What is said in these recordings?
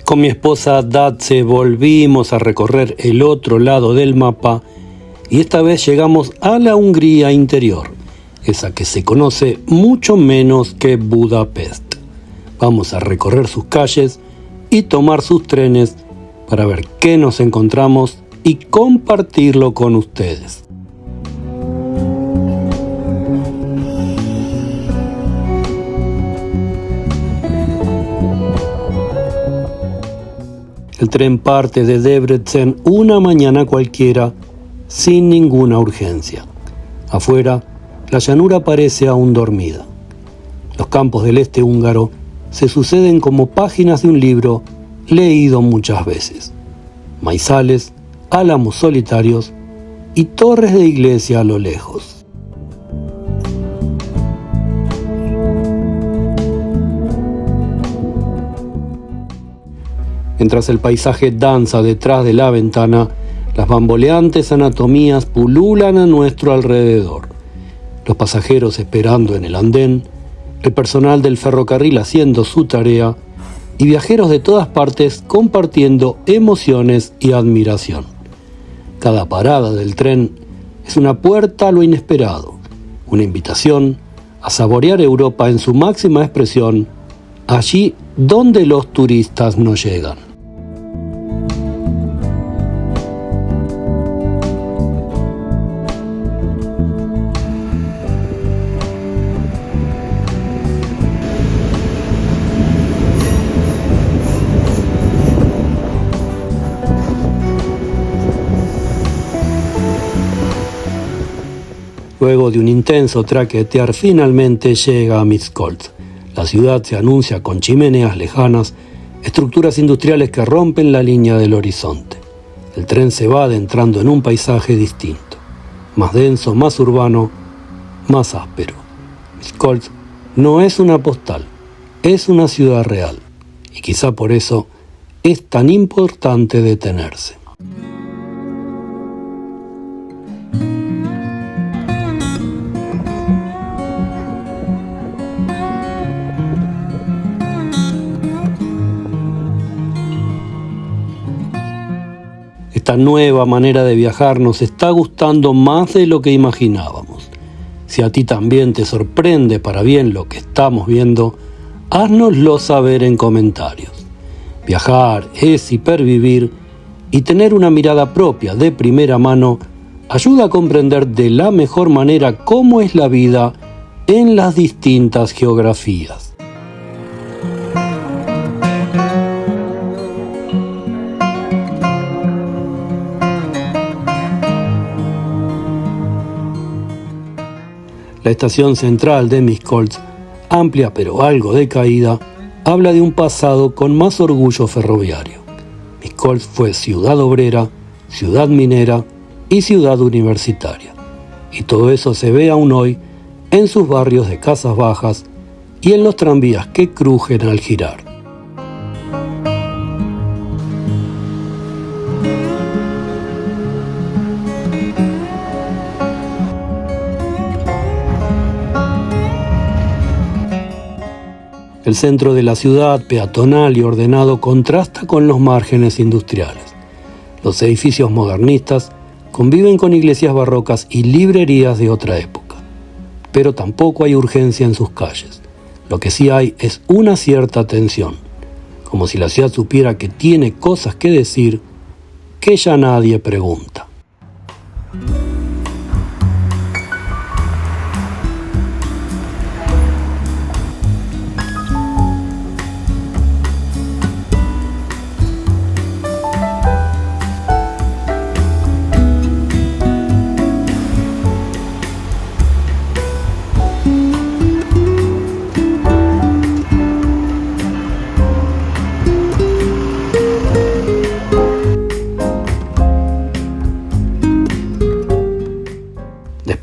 Con mi esposa Datse volvimos a recorrer el otro lado del mapa y esta vez llegamos a la Hungría interior, esa que se conoce mucho menos que Budapest. Vamos a recorrer sus calles y tomar sus trenes para ver qué nos encontramos y compartirlo con ustedes. El tren parte de Debrecen una mañana cualquiera, sin ninguna urgencia. Afuera, la llanura parece aún dormida. Los campos del este húngaro se suceden como páginas de un libro leído muchas veces. Maizales, álamos solitarios y torres de iglesia a lo lejos. Mientras el paisaje danza detrás de la ventana, las bamboleantes anatomías pululan a nuestro alrededor. Los pasajeros esperando en el andén, el personal del ferrocarril haciendo su tarea y viajeros de todas partes compartiendo emociones y admiración. Cada parada del tren es una puerta a lo inesperado, una invitación a saborear Europa en su máxima expresión, allí donde los turistas no llegan. Luego de un intenso traquetear, finalmente llega a Miskolc. La ciudad se anuncia con chimeneas lejanas, estructuras industriales que rompen la línea del horizonte. El tren se va adentrando en un paisaje distinto, más denso, más urbano, más áspero. Miskolc no es una postal, es una ciudad real, y quizá por eso es tan importante detenerse. Esta nueva manera de viajar nos está gustando más de lo que imaginábamos. Si a ti también te sorprende para bien lo que estamos viendo, háznoslo saber en comentarios. Viajar es hipervivir y tener una mirada propia de primera mano ayuda a comprender de la mejor manera cómo es la vida en las distintas geografías. La estación central de Miskolc, amplia pero algo decaída, habla de un pasado con más orgullo ferroviario. Miskolc fue ciudad obrera, ciudad minera y ciudad universitaria. Y todo eso se ve aún hoy en sus barrios de casas bajas y en los tranvías que crujen al girar. El centro de la ciudad, peatonal y ordenado, contrasta con los márgenes industriales. Los edificios modernistas conviven con iglesias barrocas y librerías de otra época. Pero tampoco hay urgencia en sus calles. Lo que sí hay es una cierta tensión, como si la ciudad supiera que tiene cosas que decir que ya nadie pregunta.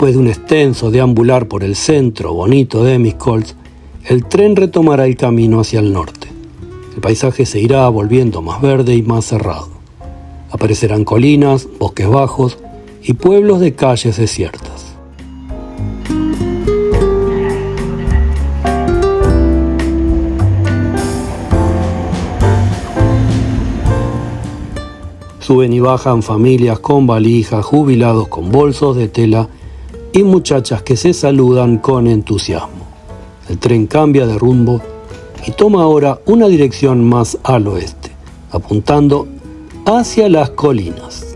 Después de un extenso deambular por el centro bonito de Miskolc, el tren retomará el camino hacia el norte. El paisaje se irá volviendo más verde y más cerrado. Aparecerán colinas, bosques bajos y pueblos de calles desiertas. Suben y bajan familias con valijas, jubilados con bolsos de tela y muchachas que se saludan con entusiasmo. El tren cambia de rumbo y toma ahora una dirección más al oeste, apuntando hacia las colinas.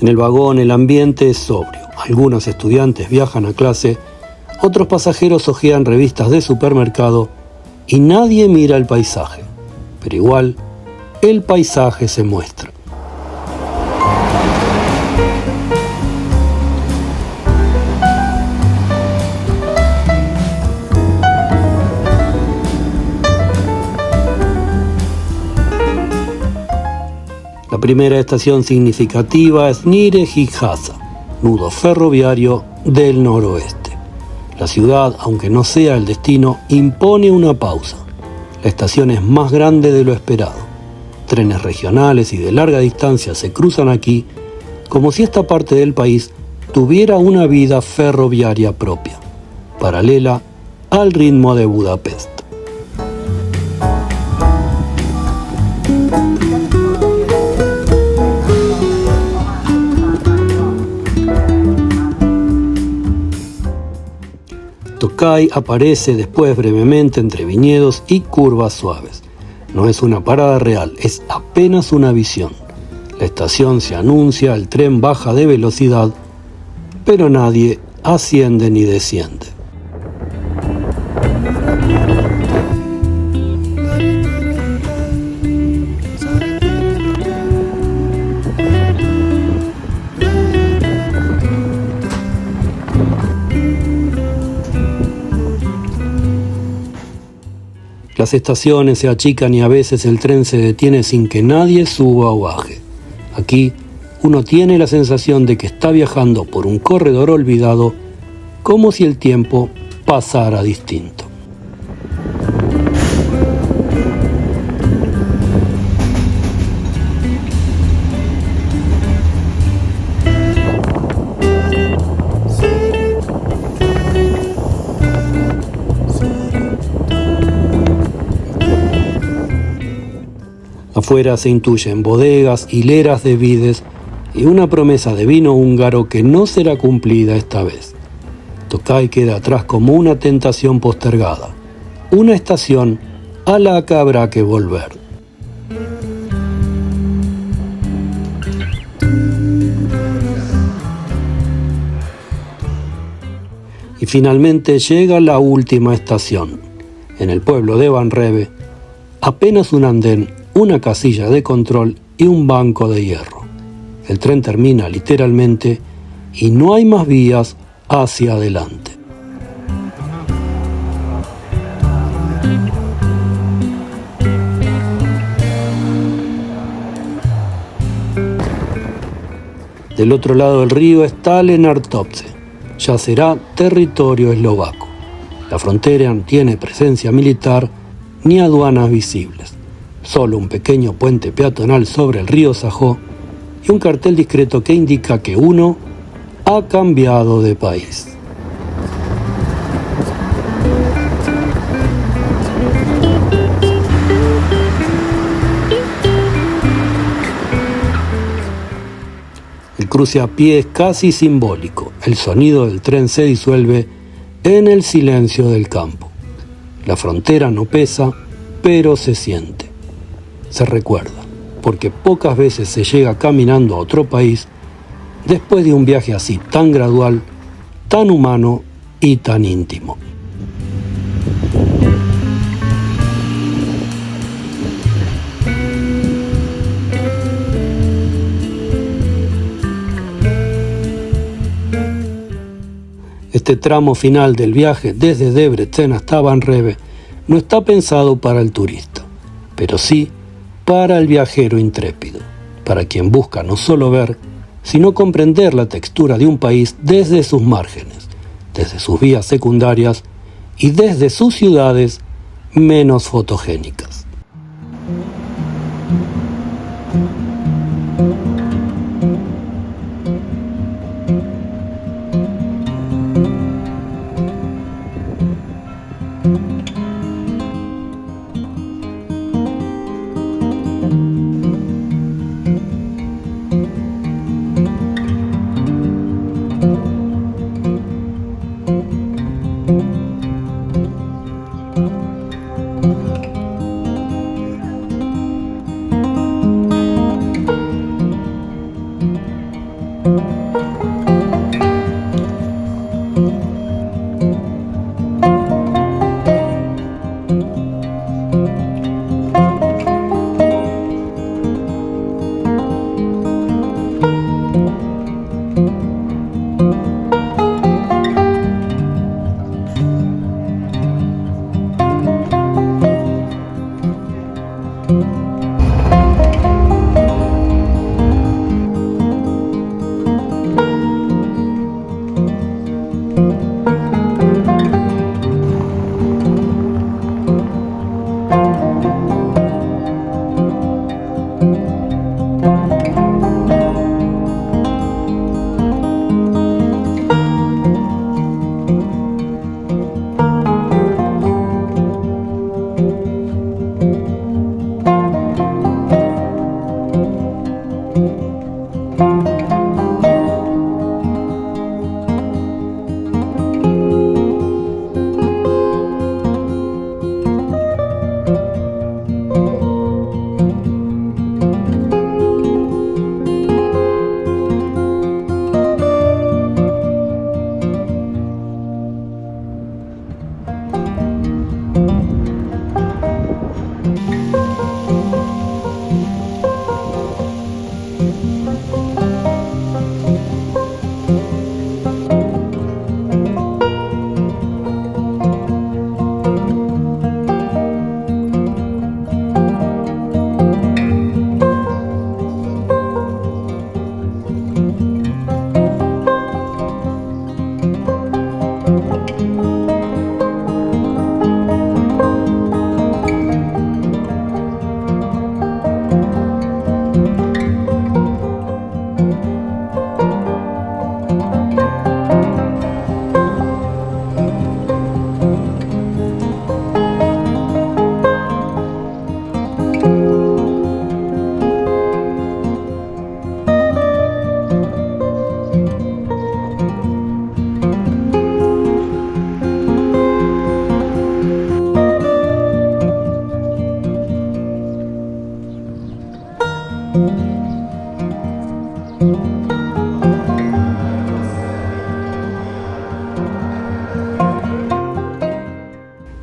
En el vagón el ambiente es sobrio. Algunos estudiantes viajan a clase, otros pasajeros hojean revistas de supermercado y nadie mira el paisaje. Pero igual, el paisaje se muestra. La primera estación significativa es Nyíregyháza, nudo ferroviario del noroeste. La ciudad, aunque no sea el destino, impone una pausa. La estación es más grande de lo esperado. Trenes regionales y de larga distancia se cruzan aquí, como si esta parte del país tuviera una vida ferroviaria propia, paralela al ritmo de Budapest. Tokaj aparece después brevemente entre viñedos y curvas suaves. No es una parada real, es apenas una visión. La estación se anuncia, el tren baja de velocidad, pero nadie asciende ni desciende. Las estaciones se achican y a veces el tren se detiene sin que nadie suba o baje. Aquí uno tiene la sensación de que está viajando por un corredor olvidado, como si el tiempo pasara distinto. Afuera se intuyen bodegas, hileras de vides y una promesa de vino húngaro que no será cumplida esta vez. Tokaj queda atrás como una tentación postergada, una estación a la que habrá que volver. Y finalmente llega la última estación. En el pueblo de Vanreve, apenas un andén, una casilla de control y un banco de hierro. El tren termina literalmente y no hay más vías hacia adelante. Del otro lado del río está Lenartovce, ya será territorio eslovaco. La frontera no tiene presencia militar ni aduanas visibles. Solo un pequeño puente peatonal sobre el río Sajó y un cartel discreto que indica que uno ha cambiado de país. El cruce a pie es casi simbólico. El sonido del tren se disuelve en el silencio del campo. La frontera no pesa, pero se siente. Se recuerda, porque pocas veces se llega caminando a otro país después de un viaje así tan gradual, tan humano y tan íntimo. Este tramo final del viaje desde Debrecen hasta Vanreve no está pensado para el turista, pero sí para el viajero intrépido, para quien busca no solo ver, sino comprender la textura de un país desde sus márgenes, desde sus vías secundarias y desde sus ciudades menos fotogénicas.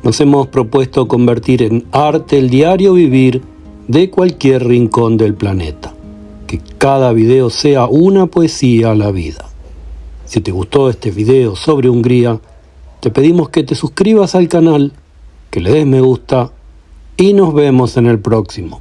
Nos hemos propuesto convertir en arte el diario vivir de cualquier rincón del planeta. Que cada video sea una poesía a la vida. Si te gustó este video sobre Hungría, te pedimos que te suscribas al canal, que le des me gusta y nos vemos en el próximo.